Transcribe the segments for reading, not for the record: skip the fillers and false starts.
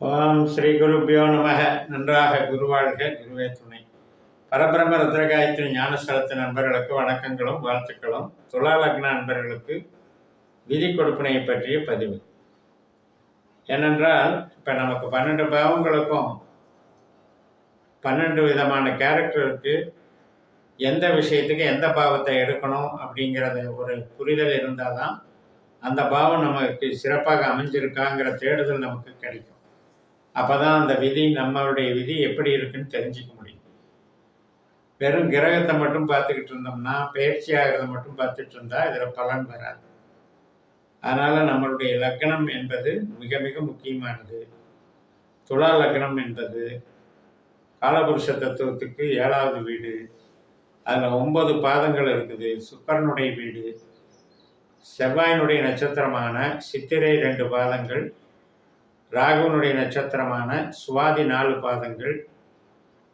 ஓம் ஸ்ரீ குருப்பியோ நமக. நன்றாக குருவாழ்க, குருவே துணை. பரபிரம்ம ருத்ரகாயத்ரி ஞானஸ்தலத்து நண்பர்களுக்கு வணக்கங்களும் வாழ்த்துக்களும். துலா லக்ன நண்பர்களுக்கு விதி கொடுப்பினையை பற்றிய பதிவு. ஏனென்றால் இப்போ நமக்கு 12 பாவங்களுக்கும் 12 விதமான கேரக்டருக்கு எந்த விஷயத்துக்கு எந்த பாவத்தை எடுக்கணும் அப்படிங்கிறத ஒரு புரிதல் இருந்தால் தான் அந்த பாவம் நமக்கு சிறப்பாக அமைஞ்சிருக்காங்கிற தேடுதல் நமக்கு கிடைக்கும். அப்போ தான் அந்த விதி, நம்மளுடைய விதி எப்படி இருக்குன்னு தெரிஞ்சுக்க முடியும். வெறும் கிரகத்தை மட்டும் பார்த்துக்கிட்டு இருந்தோம்னா, பயிற்சி ஆகிறத மட்டும் பார்த்துட்டு இருந்தால் இதில் பலன் வராது. அதனால் நம்மளுடைய லக்னம் என்பது மிக மிக முக்கியமானது. துலா லக்னம் என்பது காலபுருஷ தத்துவத்துக்கு 7வது வீடு. அதில் 9 பாதங்கள் இருக்குது. சுக்கிரனுடைய வீடு. செவ்வாயினுடைய நட்சத்திரமான சித்திரை 2 பாதங்கள், ராகுனுடைய நட்சத்திரமான சுவாதி 4 பாதங்கள்,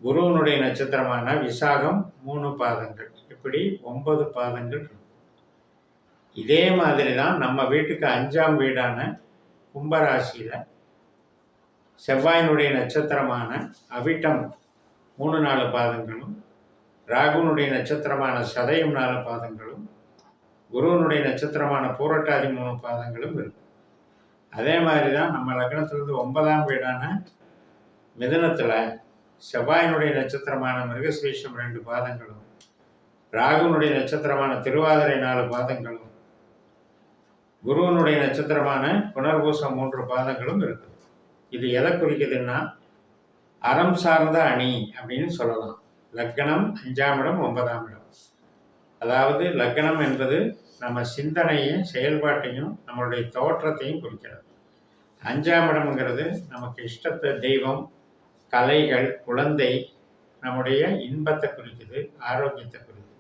குருவனுடைய நட்சத்திரமான விசாகம் 3 பாதங்கள், இப்படி 9 பாதங்கள் இருக்கு. இதே மாதிரி தான் நம்ம வீட்டுக்கு 5ஆம் வீடான கும்பராசியில் செவ்வாயினுடைய நட்சத்திரமான அவிட்டம் 3-4 பாதங்களும், ராகுனுடைய நட்சத்திரமான சதயம் 4 பாதங்களும், குருவனுடைய நட்சத்திரமான பூரட்டாதி 3 பாதங்களும் இருக்கும். அதே மாதிரி தான் நம்ம லக்னத்திலிருந்து 9ஆம் வீடான மிதுனத்தில் செவ்வாயினுடைய நட்சத்திரமான மிருகஸ்ரீஷம் 2 பாதங்களும், ராகுனுடைய நட்சத்திரமான திருவாதிரை 4 பாதங்களும், குருவனுடைய நட்சத்திரமான புனர்பூசம் 3 பாதங்களும் இருக்குது. இது எதை குறிக்குதுன்னா அறம் சார்ந்த அணி அப்படின்னு சொல்லலாம். லக்னம் 5ஆம் இடம் 9ஆம் இடம். அதாவது லக்னம் என்பது நம்ம சிந்தனையும் செயல்பாட்டையும் நம்மளுடைய தோற்றத்தையும் குறிக்கிறது. 5ஆம் இடம்ங்கிறது நமக்கு இஷ்டத்தை, தெய்வம், கலைகள், குழந்தை, நம்முடைய இன்பத்தை குறிக்குது, ஆரோக்கியத்தை குறிக்குது.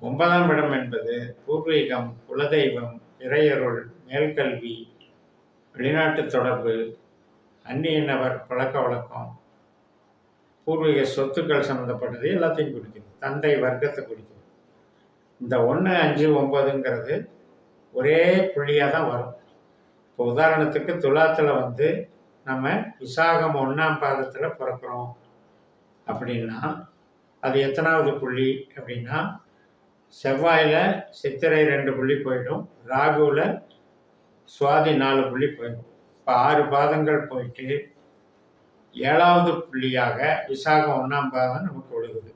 9ஆம் இடம் என்பது பூர்வீகம், குலதெய்வம், இறையருள், மேல்கல்வி, வெளிநாட்டு தொடர்பு, அந்நிய நபர் பழக்க வழக்கம், பூர்வீக சொத்துக்கள் சம்மந்தப்பட்டது எல்லாத்தையும் குறிக்குது. தந்தை வர்க்கத்தை குறிக்குது. இந்த 1, 5, 9ங்கிறது ஒரே புள்ளியாக தான் வரும். இப்போ உதாரணத்துக்கு துலாத்தில் நம்ம விசாகம் 1ஆம் பாதத்தில் பிறக்கிறோம் அப்படின்னா அது எத்தனாவது புள்ளி அப்படின்னா, செவ்வாயில் சித்திரை 2 புள்ளி போயிடும், ராகுவில் சுவாதி 4 புள்ளி போயிடும். இப்போ 6 பாதங்கள் போயிட்டு 7வது புள்ளியாக விசாகம் 1ஆம் பாதம் நமக்கு ஒழுகுது.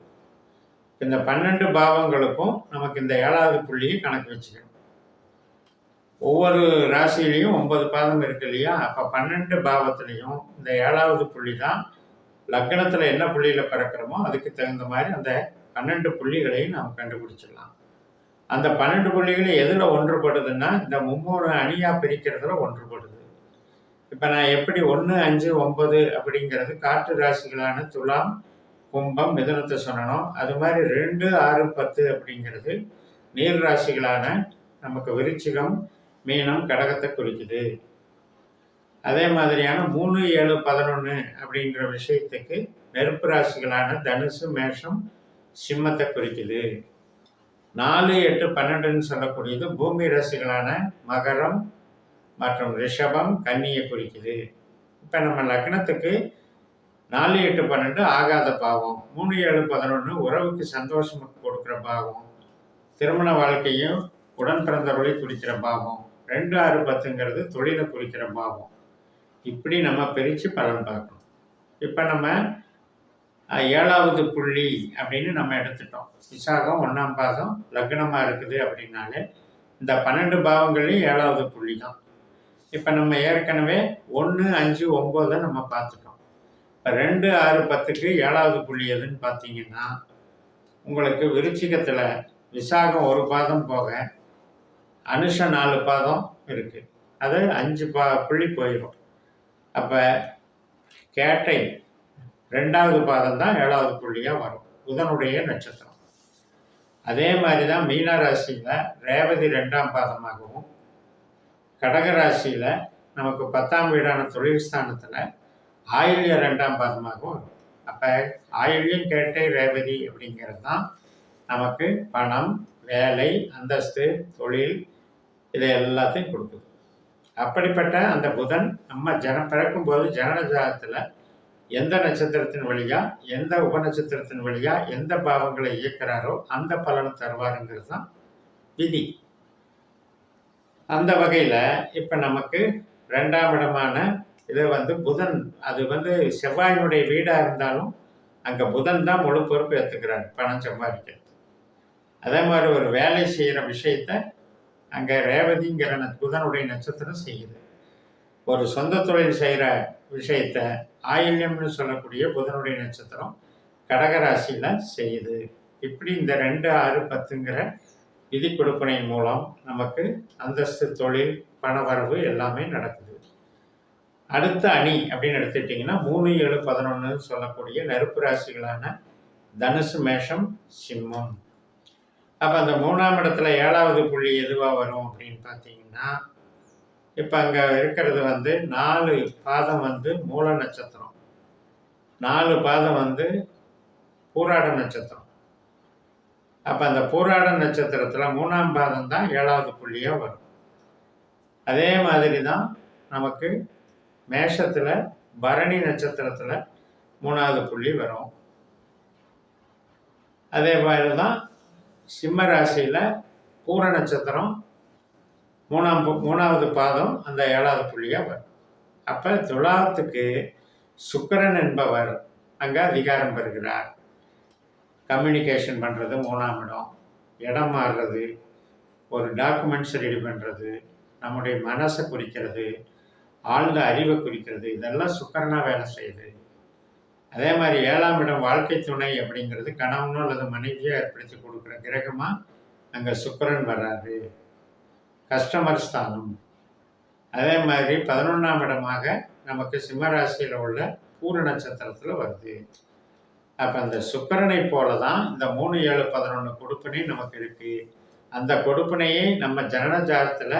இந்த 12 பாவங்களுக்கும் நமக்கு இந்த 7வது புள்ளியை கணக்கு வச்சுக்கணும். ஒவ்வொரு ராசியிலையும் 9 பாதம் இருக்கு இல்லையா? அப்போ 12 பாவத்திலையும் இந்த 7வது புள்ளி தான் லக்னத்தில் என்ன புள்ளியில் பிறக்கிறோமோ அதுக்கு தகுந்த மாதிரி அந்த 12 புள்ளிகளையும் நாம் கண்டுபிடிச்சிடலாம். அந்த 12 புள்ளிகளும் எதில் ஒன்றுபடுதுன்னா இந்த 3 அணியாக பிரிக்கிறதுல ஒன்றுபடுது. இப்போ நான் எப்படி 1, 5, 9 அப்படிங்கிறது காற்று ராசிகளான துலாம், கும்பம், மிதுனத்தை சொன்னோம். அது மாதிரி 2, 6, 10 அப்படிங்கிறது நீர் ராசிகளான நமக்கு விருச்சிகம், மீனம், கடகத்தை குறிக்குது. அதே மாதிரியான 3, 7, 11 அப்படிங்கிற விஷயத்துக்கு நெருப்பு ராசிகளான தனுசு, மேஷம், சிம்மத்தை குறிக்குது. 4, 8, 12ன்னு சொல்லக்கூடியது பூமி ராசிகளான மகரம் மற்றும் ரிஷபம், கன்னியை குறிக்குது. இப்போ நம்ம லக்னத்துக்கு 4, 8, 12 ஆகாத பாவம், 3, 7, 11 உறவுக்கு சந்தோஷம் கொடுக்குற பாவம், திருமண வாழ்க்கையும் உடன் பிறந்தவர்களை குறிக்கிற பாவம், 2, 6, 10ங்கிறது தொழிலை குறிக்கிற பாவம். இப்படி நம்ம பிரித்து பலன் பார்க்கணும். இப்போ நம்ம 7வது புள்ளி அப்படின்னு நம்ம எடுத்துட்டோம். விசாகம் 1ஆம் பாதம் லக்னமாக இருக்குது அப்படின்னாலே இந்த 12 பாவங்கள்லையும் 7வது புள்ளி தான். இப்போ நம்ம ஏற்கனவே 1, 5, 9 நம்ம பார்த்துட்டோம். இப்போ 2, 6, 10க்கு 7வது புள்ளி எதுன்னு பார்த்தீங்கன்னா, உங்களுக்கு விருச்சிகத்தில் விசாகம் 1 பாதம் போக அனுஷம் 4 பாதம் இருக்குது. அது 5 புள்ளி போயிடும். அப்போ கேட்டை 2வது பாதம் தான் 7வது புள்ளியாக வரும், புதனுடைய நட்சத்திரம். அதே மாதிரி தான் மீன ராசியில் ரேவதி 2ஆம் பாதமாகவும், கடகராசியில் நமக்கு 10ஆம் வீடான தொழில் ஸ்தானத்தில் ஆயில்ய 2ஆம் பாதமாகவும் வரும். அப்போ ஆயில்யம், கேட்டை, ரேவதி அப்படிங்கிறது தான் நமக்கு பணம், வேலை, அந்தஸ்து, தொழில் இதை எல்லாத்தையும் கொடுக்குது. அப்படிப்பட்ட அந்த புதன் நம்ம பிறக்கும்போது ஜனன ஜாதகத்தில் எந்த நட்சத்திரத்தின் வழியா, எந்த உபநட்சத்திரத்தின் வழியா, எந்த பாவங்களை இயக்குறாரோ அந்த பலனை தருவாருங்கிறது தான் விதி. அந்த வகையில் இப்போ நமக்கு 2ஆம் இடமான இதை புதன், அது செவ்வாயினுடைய வீடாக இருந்தாலும் அங்கே புதன் தான் முழு பொறுப்பு ஏற்றுக்கிறார் பணம் சம்பாதிக்கிறது. அதே மாதிரி ஒரு வேலை செய்கிற விஷயத்த அங்கே ரேவதிங்கிற புதனுடைய நட்சத்திரம் செய்யுது. ஒரு சொந்த தொழில் செய்கிற விஷயத்த ஆயில்யம்னு சொல்லக்கூடிய புதனுடைய நட்சத்திரம் கடகராசியில் செய்யுது. இப்படி இந்த 2, 6, 10ங்கிற விதி கொடுப்பனையின் மூலம் நமக்கு அந்தஸ்து, தொழில், பணவரவு எல்லாமே நடக்குது. அடுத்த அணி அப்படின்னு எடுத்துக்கிட்டிங்கன்னா 3, 7, 11 சொல்லக்கூடிய நெருப்பு ராசிகளான தனுசு, மேஷம், சிம்மம். அப்போ அந்த 3ஆம் இடத்துல 7வது புள்ளி எதுவாக வரும் அப்படின்னு பார்த்தீங்கன்னா, இப்போ அங்கே இருக்கிறது 4 பாதம் மூல நட்சத்திரம், 4 பாதம் பூராட நட்சத்திரம். அப்போ அந்த பூராட நட்சத்திரத்தில் 3ஆம் பாதம் தான் 7வது புள்ளியாக வரும். அதே மாதிரி தான் நமக்கு மேஷத்தில் பரணி நட்சத்திரத்தில் 3வது புள்ளி வரும். அதே மாதிரி தான் சிம்ம ராசியில் பூர நட்சத்திரம் 3வது பாதம் அந்த 7வது புள்ளியாக வரும். அப்போ துலாத்துக்கு சுக்கிரன் என்பவர் அங்கே அதிகாரம் பெறுகிறார். கம்யூனிகேஷன் பண்ணுறது 3ஆம் இடம், இடம் மாறுறது, ஒரு டாக்குமெண்ட்ஸ் ரெடி பண்ணுறது, நம்முடைய மனசை குறிக்கிறது, ஆழ்ந்த அறிவை குறிக்கிறது, இதெல்லாம் சுக்கிரனாக வேலை செய்யுது. அதே மாதிரி 7ஆம் இடம் வாழ்க்கை துணை அப்படிங்கிறது கணவனோ அல்லது மனைவியோ ஏற்படுத்தி கொடுக்குற கிரகமாக அங்கே சுக்கிரன் வர்றாரு. கஸ்டமர் ஸ்தானம். அதே மாதிரி 11ஆம் இடமாக நமக்கு சிம்மராசியில் உள்ள பூர நட்சத்திரத்தில் வருது. அப்போ அந்த சுக்கிரனை போல தான் இந்த 3, 7, 11 கொடுப்பினை நமக்கு இருக்குது. அந்த கொடுப்பினையை நம்ம ஜனன ஜாதகத்தில்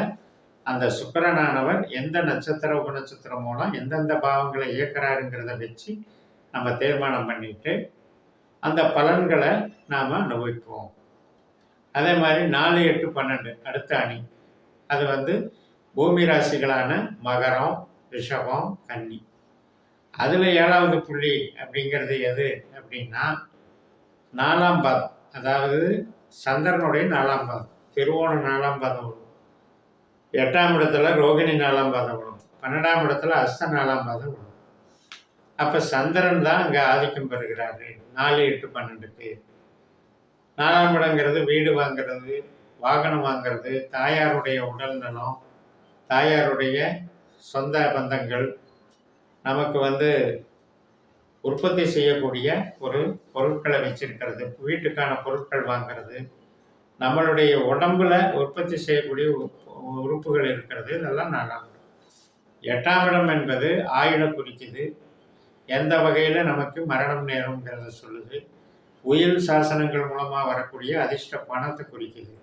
அந்த சுக்கிரனானவர் எந்த நட்சத்திர உபநட்சத்திரம் மூலம் எந்தெந்த பாவங்களை இயக்குறாருங்கிறத வச்சு நம்ம தீர்மானம் பண்ணிட்டு அந்த பலன்களை நாம் அனுபவிப்போம். அதே மாதிரி 4, 8, 12 அடுத்த அணி, அது பூமி ராசிகளான மகரம், ரிஷபம், கன்னி. அதில் 7வது புள்ளி அப்படிங்கிறது எது அப்படின்னா 4ஆம் பாதம், அதாவது சந்திரனுடைய 4ஆம் பாதம், திருவோணம் 4ஆம் பாதம் வரும். 8ஆம் இடத்துல ரோகிணி 4ஆம் பாதம் வரும். 12ஆம் இடத்துல அஸ்த 4ஆம் பாதம் வரும். அப்போ சந்திரன் தான் அங்கே ஆதிக்கம் பெறுகிறாரு 4, 8, 12க்கு. 4ஆம் இடங்கிறது வீடு வாங்கிறது, வாகனம் வாங்கிறது, தாயாருடைய உடல் நலம், தாயாருடைய சொந்த பந்தங்கள், நமக்கு உற்பத்தி செய்யக்கூடிய ஒரு பொருட்களை வச்சிருக்கிறது, வீட்டுக்கான பொருட்கள் வாங்கிறது, நம்மளுடைய உடம்புல உற்பத்தி செய்யக்கூடிய உறுப்புகள் இருக்கிறது, இதெல்லாம் 4ஆம் இடம். 8ஆம் இடம் என்பது ஆயுளை குறிக்குது, எந்த வகையில் நமக்கு மரணம் நேருங்கிறத சொல்லுது, உயில் சாசனங்கள் மூலமாக வரக்கூடிய அதிர்ஷ்ட பணத்தை குறிக்குது.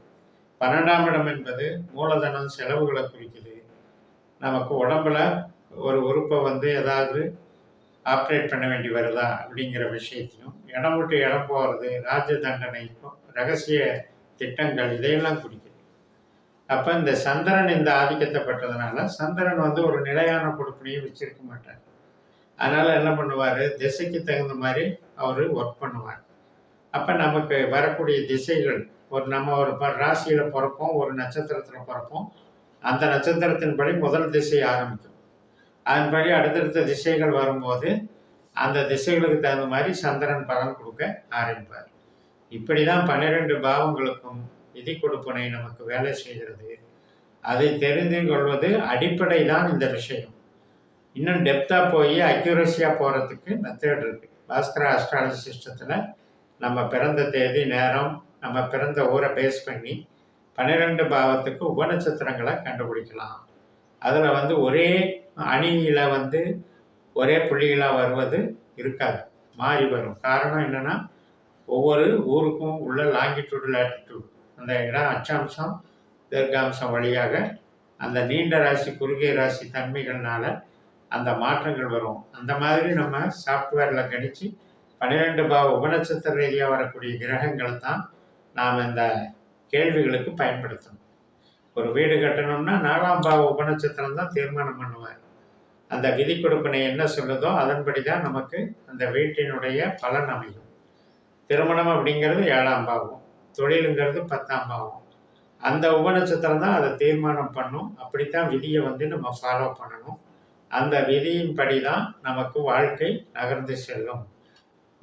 12ஆம் இடம் என்பது மூலதனம், செலவுகளை குறிக்குது. நமக்கு உடம்புல ஒரு உறுப்பை ஏதாவது ஆப்ரேட் பண்ண வேண்டி வருதா அப்படிங்கிற விஷயத்தையும், இடம் விட்டு இடம் போகிறது, ராஜ்ய தண்டனைக்கும், ரகசிய திட்டங்கள், இதையெல்லாம் குறிக்குது. அப்போ இந்த சந்திரன் இந்த ஆதிக்கத்தை பெற்றதுனால சந்திரன் ஒரு நிலையான கொடுப்பினையும் வச்சிருக்க மாட்டார். அதனால் என்ன பண்ணுவார், திசைக்கு தகுந்த மாதிரி அவர் ஒர்க் பண்ணுவார். அப்போ நமக்கு வரக்கூடிய திசைகள், நம்ம ஒரு ராசியில் பிறப்போம், ஒரு நட்சத்திரத்தில் பிறப்போம், அந்த நட்சத்திரத்தின்படி முதல் திசை ஆரம்பிக்கும். அதன்படி அடுத்தடுத்த திசைகள் வரும்போது அந்த திசைகளுக்கு தகுந்த மாதிரி சந்திரன் பலன் கொடுக்க ஆரம்பிப்பார். இப்படி தான் 12 பாவங்களுக்கும் விதி கொடுப்பனை நமக்கு வேலை செய்கிறது. அதை தெரிந்து கொள்வது அடிப்படை தான் இந்த விஷயம். இன்னும் டெப்த்தாக போய் அக்யூரஸியாக போகிறதுக்கு மெத்தட் இருக்குது. பாஸ்கர அஸ்ட்ராலஜி சிஸ்டத்தில் நம்ம பிறந்த தேதி, நேரம், நம்ம பிறந்த ஊரை பேஸ் பண்ணி 12 பாவத்துக்கு உபநட்சத்திரங்களை கண்டுபிடிக்கலாம். அதில் ஒரே அணியில் ஒரே புள்ளிகளாக வருவது இருக்காது, மாறி வரும். காரணம் என்னென்னா, ஒவ்வொரு ஊருக்கும் உள்ள லாங்கிடியூட், லேட்டிடியூட், அந்த இடம் அச்சாம்சம், தீர்க்காம்சம் வழியாக அந்த நீண்ட ராசி, குறுகிய ராசி தன்மைகள்னால அந்த மாற்றங்கள் வரும். அந்த மாதிரி நம்ம சாஃப்ட்வேரில் கணித்து 12 பாவ உபநட்சத்திர ரீதியாக வரக்கூடிய கிரகங்களை தான் நாம் இந்த கேள்விகளுக்கு பயன்படுத்தணும். ஒரு வீடு கட்டணும்னா 4ஆம் பாவ உபநட்சத்திரம் தான் தீர்மானம் பண்ணுவார். அந்த விதி கொடுப்பினை என்ன சொல்லுதோ அதன்படி தான் நமக்கு அந்த வீட்டினுடைய பலன் அமையும். திருமணம் அப்படிங்கிறது 7ஆம் பாவம், தொழிலுங்கிறது 10ஆம் பாவம். அந்த உபநட்சத்திரம் தான் அதை தீர்மானம் பண்ணும். அப்படித்தான் விதியை நம்ம ஃபாலோ பண்ணணும். அந்த விதியின்படி தான் நமக்கு வாழ்க்கை நகர்ந்து செல்லும்.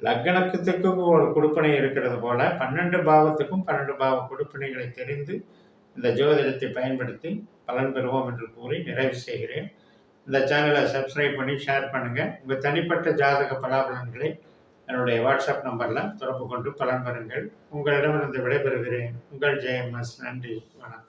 லக்னத்துக்கு ஒரு கொடுப்பினை இருக்கிறது போல 12 பாவத்துக்கும் 12 பாவ கொடுப்பினைகளை தெரிந்து இந்த ஜோதிடத்தை பயன்படுத்தி பலன் பெறுவோம் என்று கூறி நிறைவு செய்கிறேன். இந்த சேனலை சப்ஸ்கிரைப் பண்ணி ஷேர் பண்ணுங்கள். உங்கள் தனிப்பட்ட ஜாதக பலாபலன்களை என்னுடைய வாட்ஸ்அப் நம்பரில் தொடர்பு கொண்டு பலன் பெறுங்கள். உங்களிடமிருந்து விடைபெறுகிறேன். உங்கள் JMS. நன்றி, வணக்கம்.